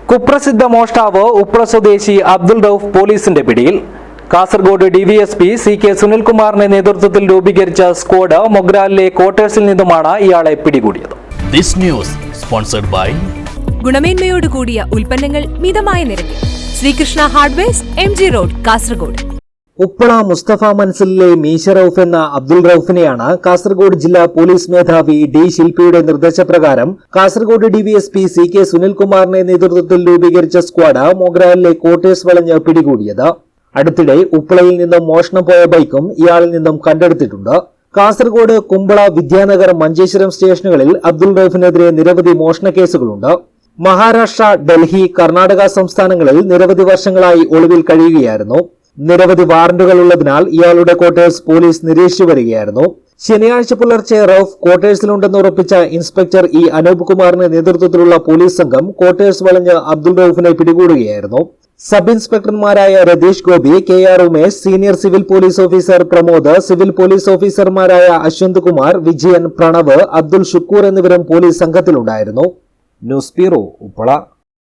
കുപ്രസിദ്ധ മോഷ്ടാവ് ഉപ്ര സ്വദേശി അബ്ദുൾ റൌഫ് പോലീസിന്റെ പിടിയിൽ. കാസർഗോഡ് ഡിവൈഎസ്പി CK സുനിൽകുമാറിന്റെ നേതൃത്വത്തിൽ രൂപീകരിച്ച സ്ക്വാഡ് മൊഗ്രാലിലെ ക്വാർട്ടേഴ്സിൽ നിന്നുമാണ് ഇയാളെ പിടികൂടിയത്. ഗുണമേന്മയോട് കൂടിയ ഉൽപ്പന്നങ്ങൾ മിതമായ നിരക്കിൽ. Sreekrishna hardwares, MG road, Kasaragod. Uppala Mustafa മൻസിലിലെ മീശ റൌഫ് എന്ന അബ്ദുൾ റൌഫിനെയാണ് കാസർഗോഡ് ജില്ലാ പോലീസ് മേധാവി D ശില്പിയുടെ നിർദ്ദേശപ്രകാരം കാസർഗോഡ് ഡിവൈഎസ്പി CK സുനിൽകുമാറിന്റെ നേതൃത്വത്തിൽ രൂപീകരിച്ച സ്ക്വാഡ് മൊഗ്രാലിലെ ക്വാർട്ടേഴ്സ് വളഞ്ഞ് പിടികൂടിയത്. അടുത്തിടെ ഉപ്പളയിൽ നിന്നും മോഷണം പോയ ബൈക്കും ഇയാളിൽ നിന്നും കണ്ടെടുത്തിട്ടുണ്ട്. കാസർഗോഡ്, കുമ്പള, വിദ്യാനഗർ, മഞ്ചേശ്വരം സ്റ്റേഷനുകളിൽ അബ്ദുൾ റൌഫിനെതിരെ നിരവധി മോഷണ കേസുകളുണ്ട്. മഹാരാഷ്ട്ര, ഡൽഹി, കർണാടക സംസ്ഥാനങ്ങളിൽ നിരവധി വർഷങ്ങളായി ഒളിവിൽ കഴിയുകയായിരുന്നു. നിരവധി വാറന്റുകൾ ഉള്ളതിനാൽ ഇയാളുടെ ക്വാർട്ടേഴ്സ് പോലീസ് നിരീക്ഷിച്ചു വരികയായിരുന്നു. ശനിയാഴ്ച പുലർച്ചെ റൌഫ് ക്വാർട്ടേഴ്സിലുണ്ടെന്ന് ഉറപ്പിച്ച ഇൻസ്പെക്ടർ അനൂപ് കുമാറിന്റെ നേതൃത്വത്തിലുള്ള പോലീസ് സംഘം ക്വാർട്ടേഴ്സ് വളഞ്ഞ് അബ്ദുൾ റൌഫിനെ പിടികൂടുകയായിരുന്നു. സബ് ഇൻസ്പെക്ടർമാരായ Ratheesh Gopi, KR Umesh, senior civil police officer Pramod, civil police ഓഫീസർമാരായ അശ്വന്ത് കുമാർ, വിജയൻ, പ്രണവ്, അബ്ദുൾ ഷുക്കൂർ എന്നിവരും പോലീസ് സംഘത്തിലുണ്ടായിരുന്നു. News bureau, Uppala.